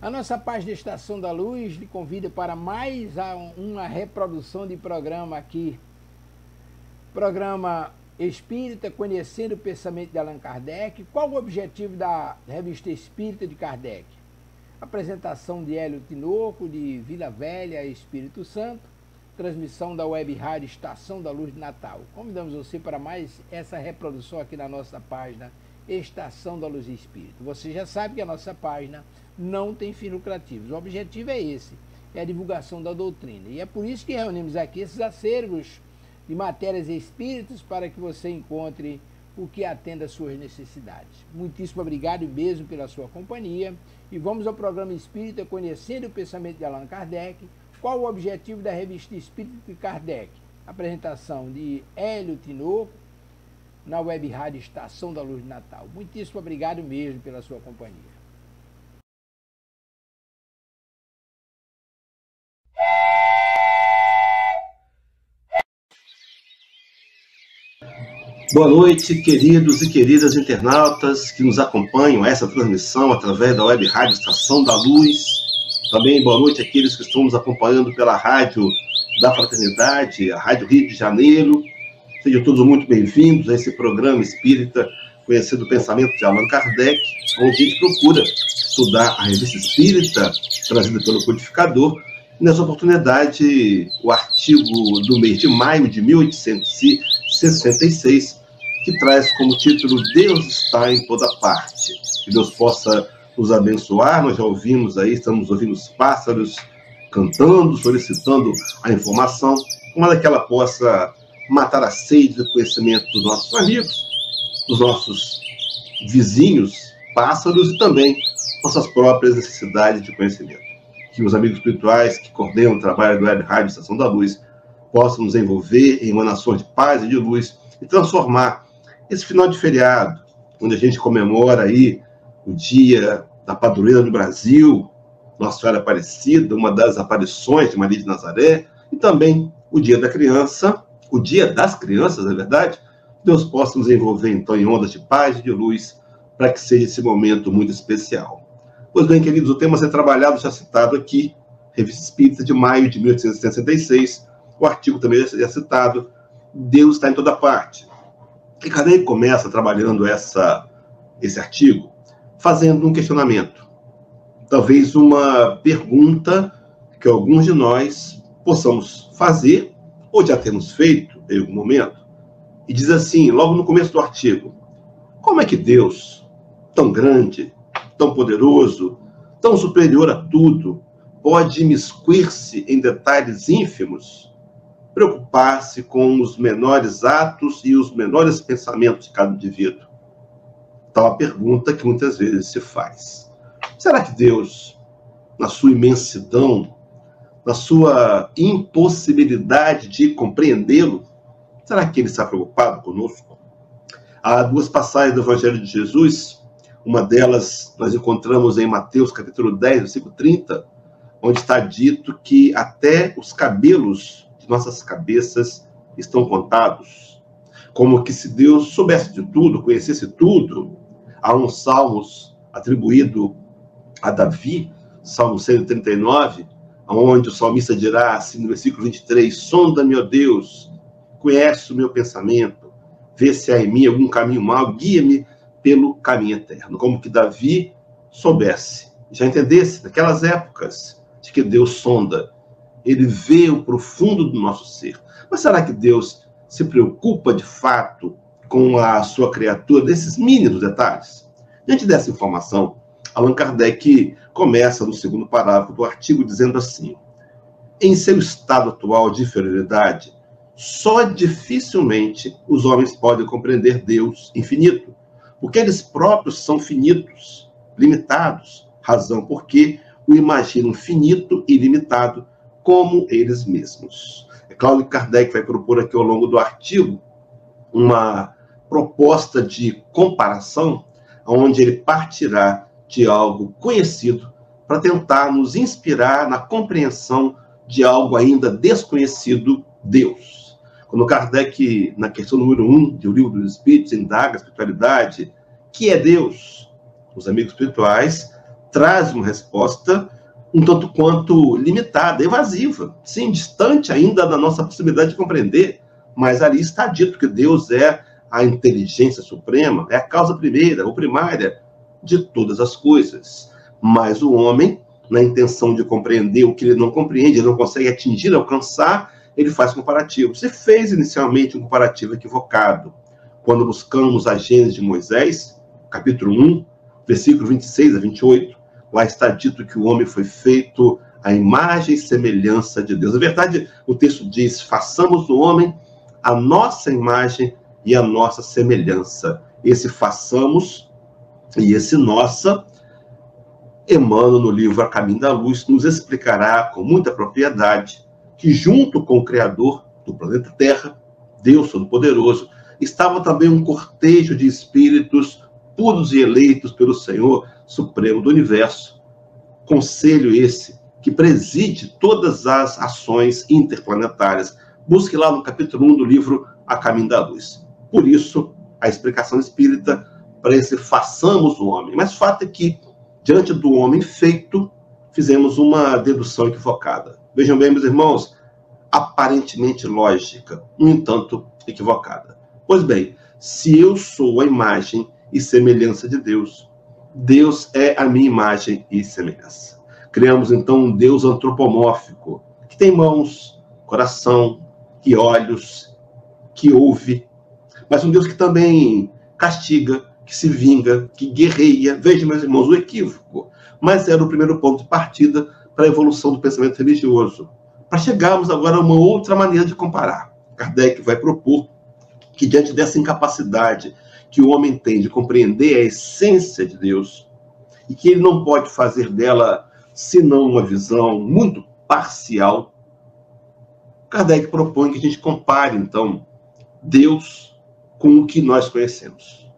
A nossa página Estação da Luz lhe convida para mais uma reprodução de programa aqui. Programa Espírita, conhecendo o pensamento de Allan Kardec. Qual o objetivo da Revista Espírita de Kardec? Apresentação de Hélio Tinoco, de Vila Velha, Espírito Santo. Transmissão da Web Rádio Estação da Luz de Natal. Convidamos você para mais essa reprodução aqui na nossa página Estação da Luz Espírita. Você já sabe que a nossa página não tem fins lucrativos. O objetivo é esse, é a divulgação da doutrina. E é por isso que reunimos aqui esses acervos de matérias espíritas para que você encontre o que atenda às suas necessidades. Muitíssimo obrigado mesmo pela sua companhia. E vamos ao programa Espírita, conhecendo o pensamento de Allan Kardec. Qual o objetivo da Revista Espírita de Kardec? Apresentação de Hélio Tinoco na Web Rádio Estação da Luz de Natal. Muitíssimo obrigado mesmo pela sua companhia. Boa noite, queridos e queridas internautas que nos acompanham essa transmissão através da Web Rádio Estação da Luz. Também boa noite àqueles que estão nos acompanhando pela Rádio da Fraternidade, a Rádio Rio de Janeiro. Sejam todos muito bem-vindos a esse programa espírita, conhecendo o pensamento de Allan Kardec, onde a gente procura estudar a Revista Espírita, trazida pelo Codificador. E nessa oportunidade, o artigo do mês de maio de 1866, que traz como título Deus está em toda parte. Que Deus possa nos abençoar. Nós já ouvimos aí, estamos ouvindo os pássaros cantando, solicitando a informação, como que ela possa matar a sede do conhecimento dos nossos amigos, dos nossos vizinhos, pássaros, e também nossas próprias necessidades de conhecimento. Que os amigos espirituais que coordenam o trabalho do Web Rádio Estação da Luz possam nos envolver em emanações de paz e de luz e transformar esse final de feriado, onde a gente comemora aí o dia da padroeira do Brasil, Nossa Senhora Aparecida, uma das aparições de Maria de Nazaré, e também o dia da criança, o dia das crianças, na verdade. Deus possa nos envolver, então, em ondas de paz e de luz, para que seja esse momento muito especial. Pois bem, queridos, o tema a ser trabalhado, já citado aqui, Revista Espírita de maio de 1866, o artigo também já citado, Deus está em toda parte. E Kardec começa trabalhando esse artigo, fazendo um questionamento, talvez uma pergunta que alguns de nós possamos fazer, ou já temos feito em algum momento, e diz assim, logo no começo do artigo, como é que Deus, tão grande, tão poderoso, tão superior a tudo, pode imiscuir-se em detalhes ínfimos, preocupar-se com os menores atos e os menores pensamentos de cada indivíduo? Tal a pergunta que muitas vezes se faz. Será que Deus, na sua imensidão, na sua impossibilidade de compreendê-lo, será que ele está preocupado conosco? Há duas passagens do Evangelho de Jesus, uma delas nós encontramos em Mateus capítulo 10, versículo 30, onde está dito que até os cabelos de nossas cabeças estão contados. Como que se Deus soubesse de tudo, conhecesse tudo. Há um salmos atribuído a Davi, Salmo 139, onde o salmista dirá assim no versículo 23, sonda-me, ó Deus, conhece o meu pensamento, vê se há em mim algum caminho mau, guia-me pelo caminho eterno. Como que Davi soubesse, já entendesse naquelas épocas de que Deus sonda, ele vê o profundo do nosso ser. Mas será que Deus se preocupa de fato com a sua criatura nesses mínimos detalhes? Diante dessa informação, Allan Kardec começa no segundo parágrafo do artigo dizendo assim, em seu estado atual de inferioridade, só dificilmente os homens podem compreender Deus infinito, porque eles próprios são finitos, limitados, razão porque o imaginam finito e limitado como eles mesmos. É claro que Kardec vai propor aqui ao longo do artigo uma proposta de comparação, onde ele partirá de algo conhecido para tentar nos inspirar na compreensão de algo ainda desconhecido, Deus. Quando Kardec, na questão número 1 do Livro dos Espíritos, indaga a espiritualidade, que é Deus? Os amigos espirituais traz uma resposta um tanto quanto limitada, evasiva, sim, distante ainda da nossa possibilidade de compreender, mas ali está dito que Deus é a inteligência suprema, é a causa primeira ou primária de todas as coisas. Mas o homem, na intenção de compreender o que ele não compreende, ele não consegue atingir, alcançar, ele faz comparativos. E fez inicialmente um comparativo equivocado. Quando buscamos a Gênesis de Moisés, capítulo 1, versículo 26 a 28, lá está dito que o homem foi feito à imagem e semelhança de Deus. Na verdade, o texto diz, façamos do homem a nossa imagem e a nossa semelhança. Esse façamos e esse nossa, Emmanuel, no livro A Caminho da Luz, nos explicará com muita propriedade que junto com o Criador do planeta Terra, Deus Todo-Poderoso, estava também um cortejo de espíritos puros e eleitos pelo Senhor Supremo do Universo. Conselho esse que preside todas as ações interplanetárias. Busque lá no capítulo 1 do livro A Caminho da Luz. Por isso, a explicação espírita para esse façamos o homem. Mas o fato é que, diante do homem feito, fizemos uma dedução equivocada. Vejam bem, meus irmãos, aparentemente lógica, no entanto, equivocada. Pois bem, se eu sou a imagem e semelhança de Deus, Deus é a minha imagem e semelhança. Criamos, então, um Deus antropomórfico, que tem mãos, coração, que olhos, que ouve, mas um Deus que também castiga, que se vinga, que guerreia. Vejam, meus irmãos, o equívoco. Mas era o primeiro ponto de partida para a evolução do pensamento religioso. Para chegarmos agora a uma outra maneira de comparar. Kardec vai propor que, diante dessa incapacidade que o homem tem de compreender a essência de Deus, e que ele não pode fazer dela senão uma visão muito parcial, Kardec propõe que a gente compare, então, Deus com o que nós conhecemos.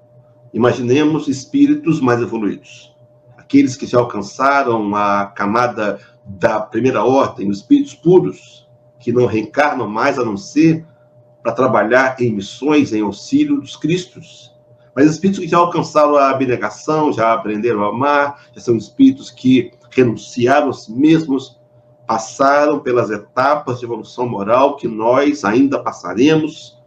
Imaginemos espíritos mais evoluídos, aqueles que já alcançaram a camada da primeira ordem, os espíritos puros, que não reencarnam mais a não ser para trabalhar em missões, em auxílio dos Cristos. Mas espíritos que já alcançaram a abnegação, já aprenderam a amar, já são espíritos que renunciaram a si mesmos, passaram pelas etapas de evolução moral que nós ainda passaremos,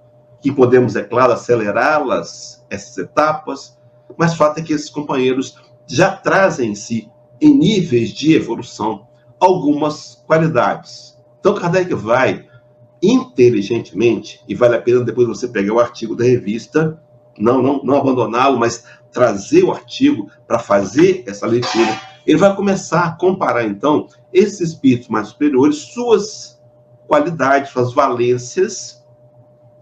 que podemos, é claro, acelerá-las, essas etapas, mas o fato é que esses companheiros já trazem em si, em níveis de evolução, algumas qualidades. Então, Kardec vai inteligentemente, e vale a pena depois você pegar o artigo da revista, não abandoná-lo, mas trazer o artigo para fazer essa leitura. Ele vai começar a comparar, então, esses espíritos mais superiores, suas qualidades, suas valências,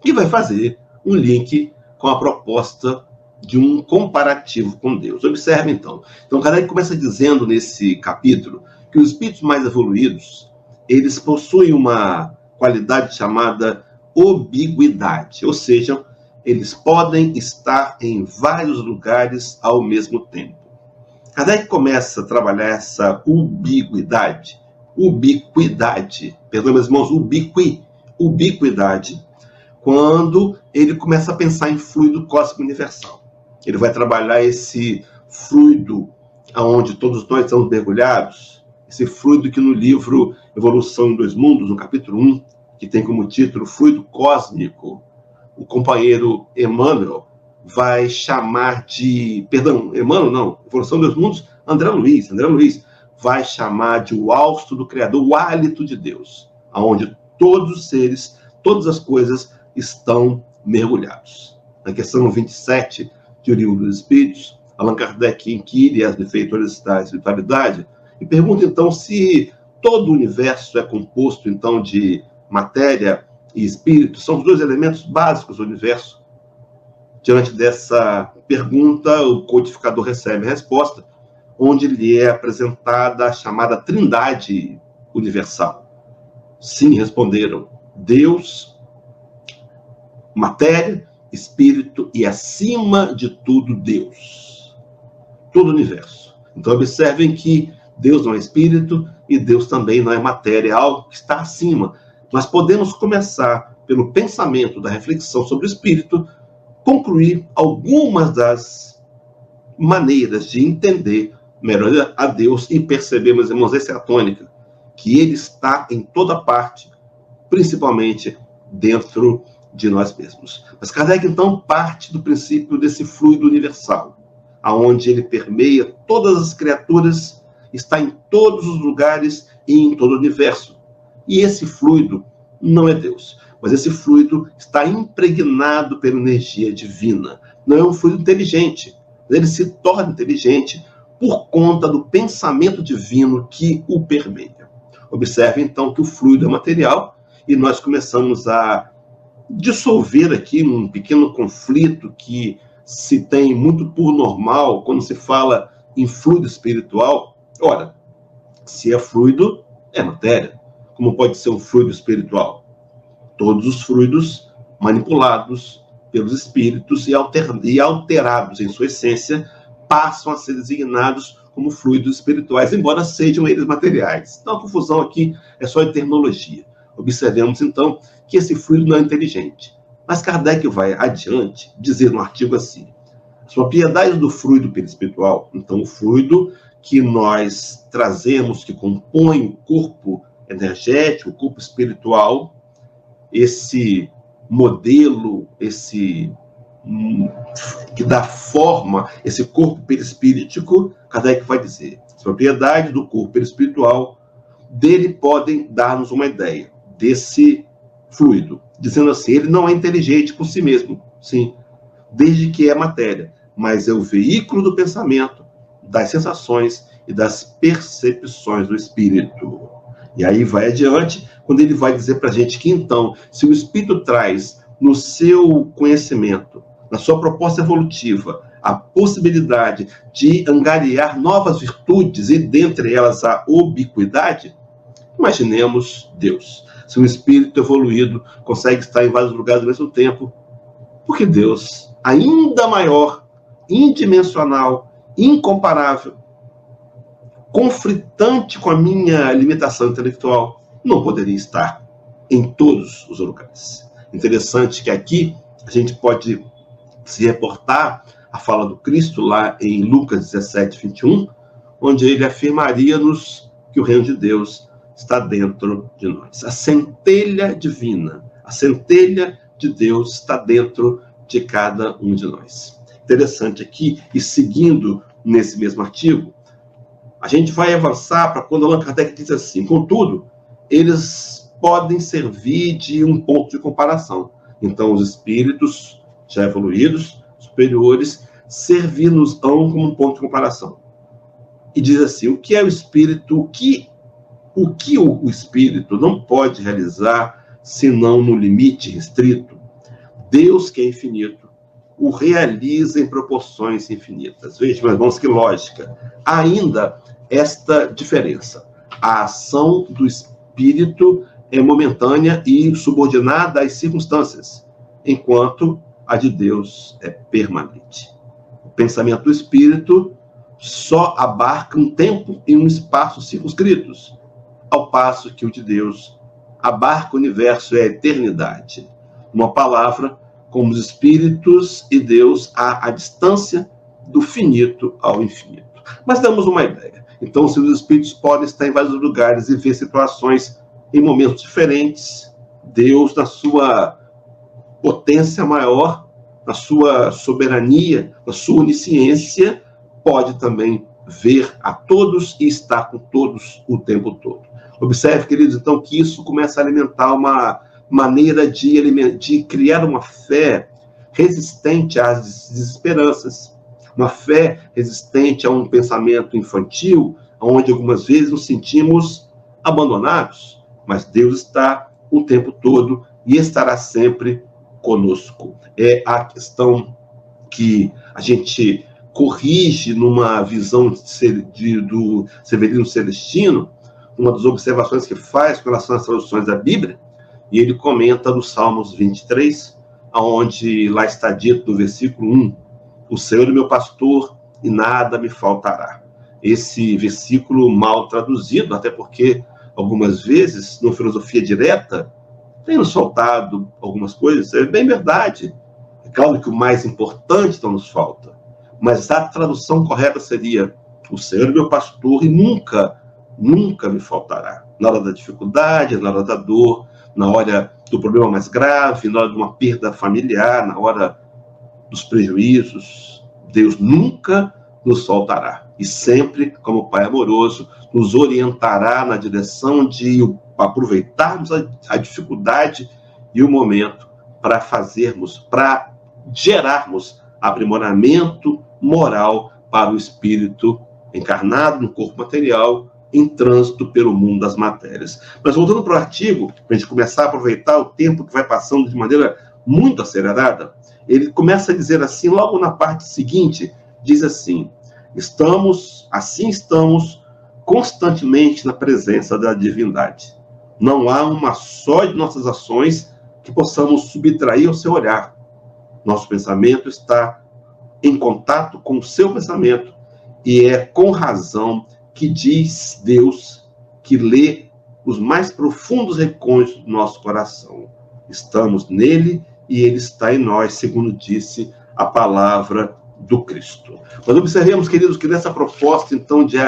e vai fazer um link com a proposta de um comparativo com Deus. Observe, então. Então, Kardec começa dizendo nesse capítulo que os espíritos mais evoluídos, eles possuem uma qualidade chamada obiguidade, ou seja, eles podem estar em vários lugares ao mesmo tempo. Kardec começa a trabalhar essa ubiquidade, perdão, meus irmãos, ubiquidade, quando ele começa a pensar em fluido cósmico universal. Ele vai trabalhar esse fluido aonde todos nós estamos mergulhados, esse fluido que no livro Evolução em Dois Mundos, no capítulo 1, que tem como título Fluido Cósmico, o companheiro Emmanuel vai chamar de... Perdão, Emmanuel não, Evolução em Dois Mundos, André Luiz vai chamar de o hausto do Criador, o hálito de Deus, aonde todos os seres, todas as coisas estão mergulhados. Na questão 27 de O Livro dos Espíritos, Allan Kardec inquire as benfeitoras da espiritualidade e pergunta, então, se todo o universo é composto, então, de matéria e espírito, são os dois elementos básicos do universo. Diante dessa pergunta, o codificador recebe a resposta, onde lhe é apresentada a chamada Trindade Universal. Sim, responderam, Deus, matéria, espírito e, acima de tudo, Deus. Todo o universo. Então, observem que Deus não é espírito e Deus também não é matéria, é algo que está acima. Nós podemos começar, pelo pensamento da reflexão sobre o espírito, concluir algumas das maneiras de entender melhor a Deus e perceber, meus irmãos, essa é a tônica, que Ele está em toda parte, principalmente dentro de nós mesmos. Mas Kardec, então, parte do princípio desse fluido universal, aonde ele permeia todas as criaturas, está em todos os lugares e em todo o universo. E esse fluido não é Deus, mas esse fluido está impregnado pela energia divina. Não é um fluido inteligente, mas ele se torna inteligente por conta do pensamento divino que o permeia. Observe, então, que o fluido é material e nós começamos a dissolver aqui um pequeno conflito que se tem muito por normal quando se fala em fluido espiritual. Ora, se é fluido, é matéria. Como pode ser um fluido espiritual? Todos os fluidos manipulados pelos espíritos e alterados em sua essência passam a ser designados como fluidos espirituais, embora sejam eles materiais. Então a confusão aqui é só em terminologia. Observemos então que esse fluido não é inteligente. Mas Kardec vai adiante dizer no artigo assim: as propriedades do fluido perispiritual, então o fluido que nós trazemos, que compõe o corpo energético, o corpo espiritual, esse modelo, esse que dá forma, esse corpo perispíritico, Kardec vai dizer, as propriedades do corpo perispiritual dele podem dar-nos uma ideia desse fluido, dizendo assim, ele não é inteligente por si mesmo, sim, desde que é matéria, mas é o veículo do pensamento, das sensações e das percepções do espírito. E aí vai adiante, quando ele vai dizer para a gente que, então, se o espírito traz no seu conhecimento, na sua proposta evolutiva, a possibilidade de angariar novas virtudes, e dentre elas a ubiquidade, imaginemos Deus. Se um espírito evoluído consegue estar em vários lugares ao mesmo tempo, porque Deus, ainda maior, indimensional, incomparável, conflitante com a minha limitação intelectual, não poderia estar em todos os lugares. Interessante que aqui a gente pode se reportar a fala do Cristo lá em Lucas 17, 21, onde ele afirmaria-nos que o reino de Deus está dentro de nós. A centelha divina, a centelha de Deus está dentro de cada um de nós. Interessante aqui, e seguindo nesse mesmo artigo, a gente vai avançar para quando Allan Kardec diz assim, contudo, eles podem servir de um ponto de comparação. Então, os espíritos já evoluídos, superiores, servir-nos-ão como um ponto de comparação. E diz assim, o que é o espírito, o que o espírito não pode realizar senão no limite restrito? Deus, que é infinito, o realiza em proporções infinitas. Veja, meus irmãos, que lógica. Ainda esta diferença. A ação do espírito é momentânea e subordinada às circunstâncias, enquanto a de Deus é permanente. O pensamento do espírito só abarca um tempo e um espaço circunscritos, ao passo que o de Deus abarca o universo e a eternidade. Uma palavra, como os espíritos e Deus à distância do finito ao infinito. Mas damos uma ideia. Então, se os espíritos podem estar em vários lugares e ver situações em momentos diferentes, Deus, na sua potência maior, na sua soberania, na sua onisciência, pode também ver a todos e estar com todos o tempo todo. Observe, queridos, então, que isso começa a alimentar uma maneira de criar uma fé resistente às desesperanças, uma fé resistente a um pensamento infantil, onde algumas vezes nos sentimos abandonados, mas Deus está o tempo todo e estará sempre conosco. É a questão que a gente corrige numa visão do Severino Celestino, uma das observações que faz com relação às traduções da Bíblia, e ele comenta no Salmos 23, onde lá está dito no versículo 1, o Senhor é meu pastor e nada me faltará. Esse versículo mal traduzido, até porque algumas vezes, na filosofia direta, tem nos faltado algumas coisas, é bem verdade. É claro que o mais importante não nos falta, mas a tradução correta seria: O Senhor é meu pastor e nunca me faltará. Na hora da dificuldade, na hora da dor, na hora do problema mais grave, na hora de uma perda familiar, na hora dos prejuízos, Deus nunca nos faltará. E sempre, como Pai amoroso, nos orientará na direção de aproveitarmos a dificuldade e o momento para gerarmos aprimoramento moral para o espírito encarnado no corpo material, em trânsito pelo mundo das matérias. Mas voltando para o artigo, para a gente começar a aproveitar o tempo que vai passando de maneira muito acelerada, ele começa a dizer assim, logo na parte seguinte, diz assim, estamos constantemente na presença da divindade. Não há uma só de nossas ações que possamos subtrair ao seu olhar. Nosso pensamento está em contato com o seu pensamento, e é com razão que diz Deus que lê os mais profundos recônditos do nosso coração. Estamos nele e ele está em nós, segundo disse a palavra do Cristo. Nós observemos, queridos, que nessa proposta, então, de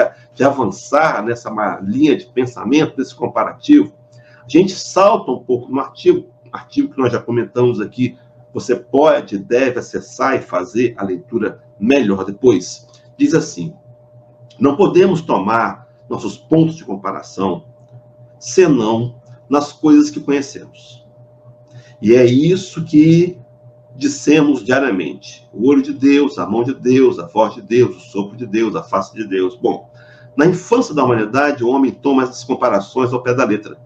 avançar nessa linha de pensamento, nesse comparativo, a gente salta um pouco no artigo que nós já comentamos aqui. Você pode, deve acessar e fazer a leitura melhor depois. Diz assim, não podemos tomar nossos pontos de comparação senão nas coisas que conhecemos. E é isso que dissemos diariamente. O olho de Deus, a mão de Deus, a voz de Deus, o sopro de Deus, a face de Deus. Bom, na infância da humanidade, o homem toma essas comparações ao pé da letra.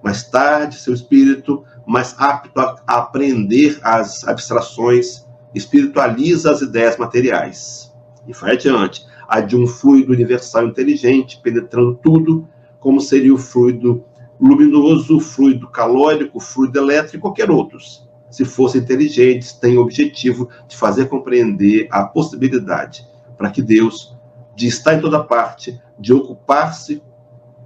Mais tarde, seu espírito, mais apto a aprender as abstrações, espiritualiza as ideias materiais. E vai adiante. Há de um fluido universal inteligente, penetrando tudo, como seria o fluido luminoso, o fluido calórico, o fluido elétrico e qualquer outros. Se fossem inteligentes, têm o objetivo de fazer compreender a possibilidade para que Deus, de estar em toda parte, de ocupar-se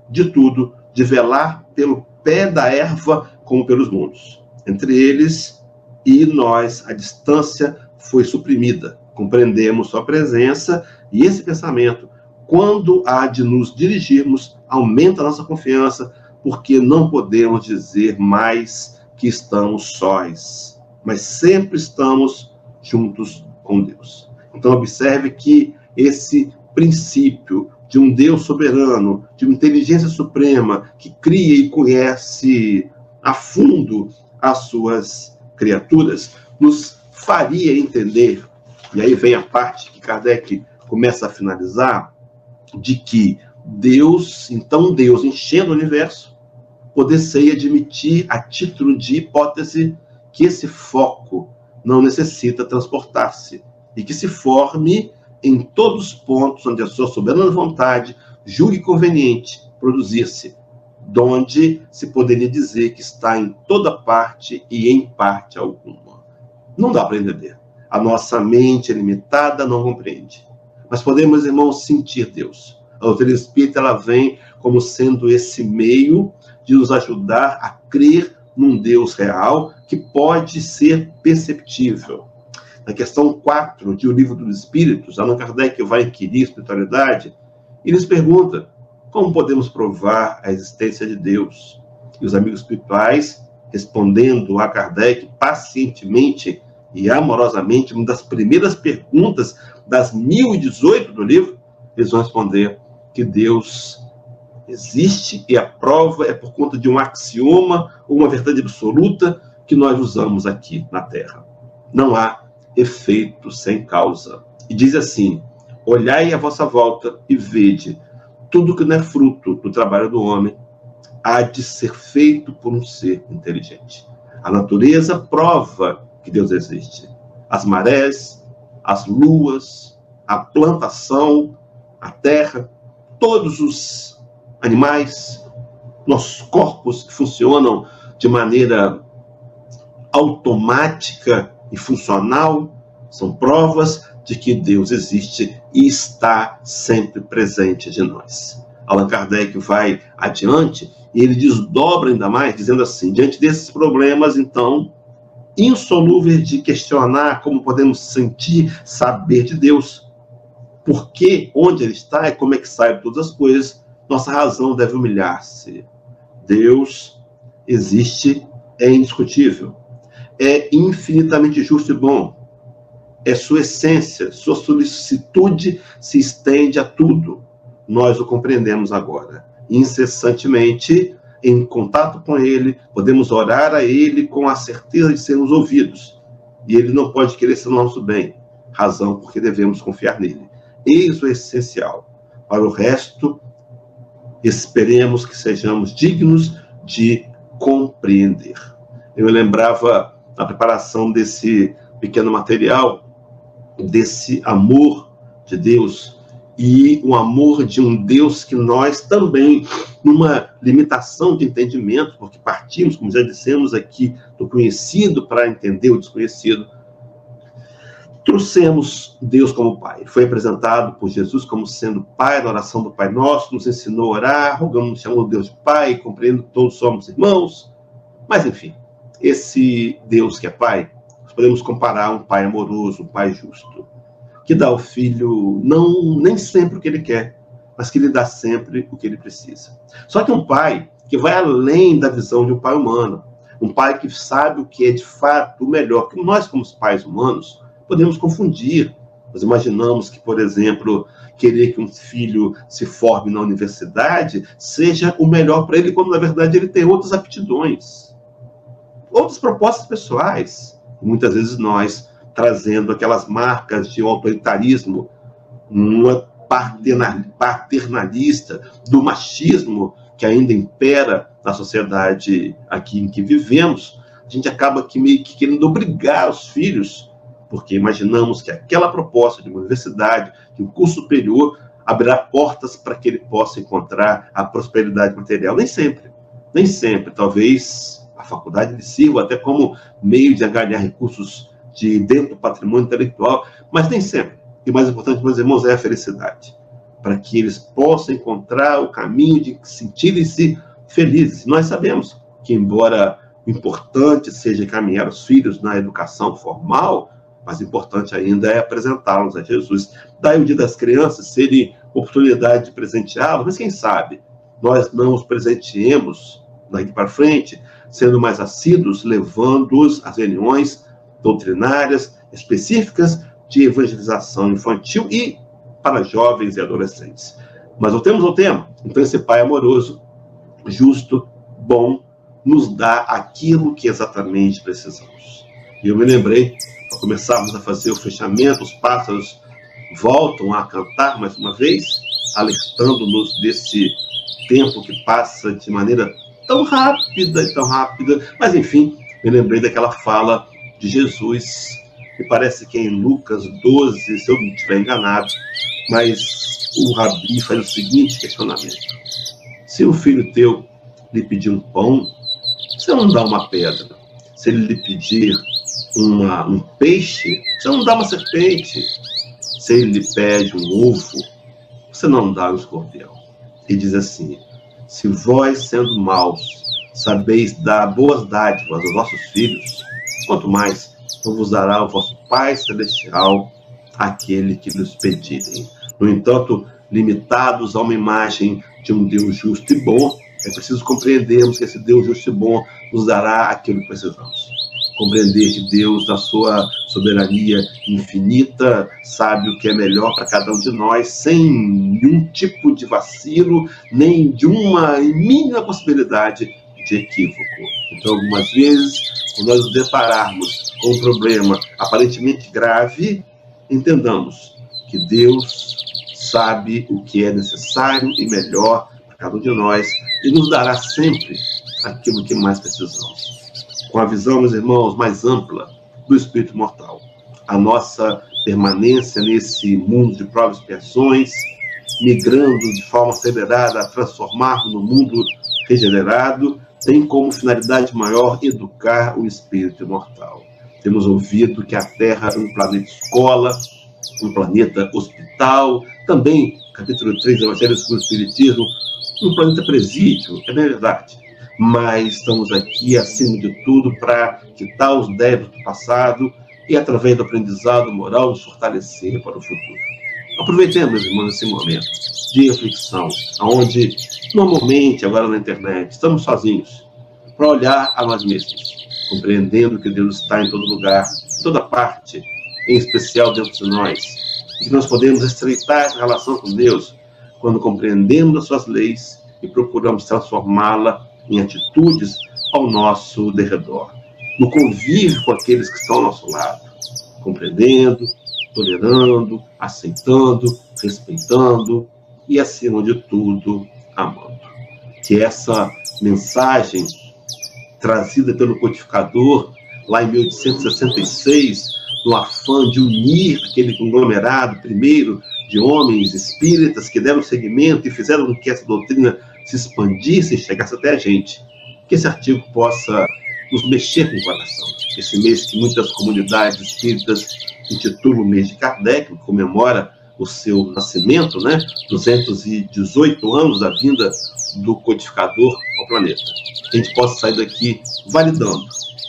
de tudo, de velar pelo pé da erva como pelos mundos. Entre eles e nós, a distância foi suprimida. Compreendemos sua presença e esse pensamento, quando há de nos dirigirmos, aumenta a nossa confiança, porque não podemos dizer mais que estamos sós, mas sempre estamos juntos com Deus. Então, observe que esse princípio de um Deus soberano, de uma inteligência suprema, que cria e conhece a fundo as suas criaturas, nos faria entender, e aí vem a parte que Kardec começa a finalizar, de que Deus, então Deus enchendo o universo, poder-se admitir a título de hipótese que esse foco não necessita transportar-se e que se forme em todos os pontos onde a sua soberana vontade julgue conveniente produzir-se, donde se poderia dizer que está em toda parte e em parte alguma. Não dá para entender. A nossa mente é limitada, não compreende. Mas podemos, irmãos, sentir Deus. A doutrina espírita, ela vem como sendo esse meio de nos ajudar a crer num Deus real que pode ser perceptível. Na questão 4 de O Livro dos Espíritos, Allan Kardec vai inquirir espiritualidade e lhes pergunta como podemos provar a existência de Deus. E os amigos espirituais, respondendo a Kardec pacientemente e amorosamente, uma das primeiras perguntas das 1018 do livro, eles vão responder que Deus existe e a prova é por conta de um axioma ou uma verdade absoluta que nós usamos aqui na Terra. Não há efeito sem causa. E diz assim, olhai à vossa volta e vede, tudo que não é fruto do trabalho do homem há de ser feito por um ser inteligente. A natureza prova que Deus existe. As marés, as luas, a plantação, a terra, todos os animais, nossos corpos que funcionam de maneira automática e funcional, são provas de que Deus existe e está sempre presente de nós. Allan Kardec vai adiante e ele desdobra ainda mais, dizendo assim, diante desses problemas, então, insolúveis de questionar como podemos sentir, saber de Deus, por que, onde ele está e como é que sabe todas as coisas, nossa razão deve humilhar-se. Deus existe, é indiscutível, é infinitamente justo e bom, é sua essência, sua solicitude se estende a tudo. Nós o compreendemos agora. Incessantemente, em contato com ele, podemos orar a ele com a certeza de sermos ouvidos. E ele não pode querer ser nosso bem, razão porque devemos confiar nele. Eis o essencial. Para o resto, esperemos que sejamos dignos de compreender. Eu lembrava na preparação desse pequeno material, desse amor de Deus, e o amor de um Deus que nós também, numa limitação de entendimento, porque partimos, como já dissemos aqui, do conhecido para entender o desconhecido, trouxemos Deus como Pai. Foi apresentado por Jesus como sendo Pai, na oração do Pai Nosso, nos ensinou a orar, rogamos, chamamos Deus de Pai, compreendo que todos somos irmãos, mas enfim, esse Deus que é Pai, nós podemos comparar a um Pai amoroso, um Pai justo, que dá ao filho nem sempre o que ele quer, mas que lhe dá sempre o que ele precisa. Só que um pai que vai além da visão de um pai humano, um pai que sabe o que é de fato o melhor, que nós, como pais humanos, podemos confundir. Nós imaginamos que, por exemplo, querer que um filho se forme na universidade seja o melhor para ele, quando na verdade ele tem outras aptidões, outras propostas pessoais. E muitas vezes nós, trazendo aquelas marcas de autoritarismo, uma paternalista, do machismo que ainda impera na sociedade aqui em que vivemos, a gente acaba meio que querendo obrigar os filhos, porque imaginamos que aquela proposta de uma universidade, de um curso superior, abrirá portas para que ele possa encontrar a prosperidade material. Nem sempre. Talvez a faculdade lhe sirva até como meio de angariar recursos de dentro do patrimônio intelectual, mas nem sempre. E o mais importante, meus irmãos, é a felicidade, para que eles possam encontrar o caminho de sentirem-se felizes. Nós sabemos que, embora importante seja encaminhar os filhos na educação formal, mas importante ainda é apresentá-los a Jesus. Daí o dia das crianças serem oportunidade de presenteá-los, mas quem sabe nós não os presenteemos daqui para frente, sendo mais assíduos, levando-os às reuniões doutrinárias específicas de evangelização infantil e para jovens e adolescentes. Mas voltemos ao tema. Então esse Pai amoroso, justo, bom, nos dá aquilo que exatamente precisamos. E eu me lembrei, para começarmos a fazer o fechamento, os pássaros voltam a cantar mais uma vez, alertando-nos desse tempo que passa de maneira tão rápida, mas enfim, me lembrei daquela fala de Jesus, que parece que é em Lucas 12, se eu não estiver enganado, mas o Rabi faz o seguinte questionamento: se um filho teu lhe pedir um pão, você não dá uma pedra. Se ele lhe pedir um peixe, você não dá uma serpente. Se ele lhe pede um ovo, você não dá um escorpião. E diz assim: se vós, sendo maus, sabeis dar boas dádivas aos vossos filhos, quanto mais não vos dará o vosso Pai Celestial aquele que lhes pedirem. No entanto, limitados a uma imagem de um Deus justo e bom, é preciso compreendermos que esse Deus justo e bom nos dará aquilo que precisamos. Compreender que Deus, na sua soberania infinita, sabe o que é melhor para cada um de nós, sem nenhum tipo de vacilo, nem de uma mínima possibilidade de equívoco. Então, algumas vezes, quando nós nos depararmos com um problema aparentemente grave, entendamos que Deus sabe o que é necessário e melhor para cada um de nós e nos dará sempre aquilo que mais precisamos. Com a visão, meus irmãos, mais ampla do espírito mortal, a nossa permanência nesse mundo de provas e expiações, migrando de forma acelerada a transformar-nos no mundo regenerado, tem como finalidade maior educar o espírito imortal. Temos ouvido que a Terra é um planeta escola, um planeta hospital, também, capítulo 3 do Evangelho segundo o Espiritismo, um planeta presídio, é verdade. Mas estamos aqui, acima de tudo, para quitar os débitos do passado e, através do aprendizado moral, nos fortalecer para o futuro. Aproveitemos, irmãos, esse momento de reflexão, onde normalmente, agora na internet, estamos sozinhos, para olhar a nós mesmos, compreendendo que Deus está em todo lugar, em toda parte, em especial dentro de nós, e que nós podemos estreitar essa relação com Deus quando compreendemos as suas leis e procuramos transformá-la em atitudes ao nosso derredor, no convívio com aqueles que estão ao nosso lado, compreendendo, tolerando, aceitando, respeitando e, acima de tudo, amando. Que essa mensagem trazida pelo codificador lá em 1866, no afã de unir aquele conglomerado primeiro de homens espíritas que deram seguimento e fizeram com que essa doutrina se expandisse e chegasse até a gente, que esse artigo possa nos mexer com o coração. Esse mês que muitas comunidades espíritas intitulam o mês de Kardec, que comemora o seu nascimento, 218 anos da vinda do codificador ao planeta. Que a gente possa sair daqui validando,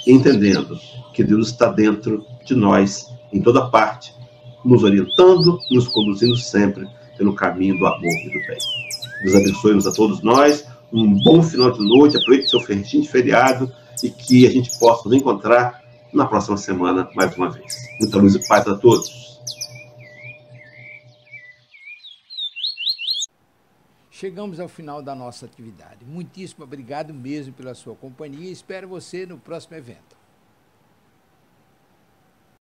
entendendo que Deus está dentro de nós, em toda parte, nos orientando, nos conduzindo sempre pelo caminho do amor e do bem. Deus abençoe-nos a todos nós, um bom final de noite, aproveite seu festim de feriado e que a gente possa nos encontrar na próxima semana mais uma vez. Muita luz e paz a todos. Chegamos ao final da nossa atividade. Muitíssimo obrigado mesmo pela sua companhia e espero você no próximo evento.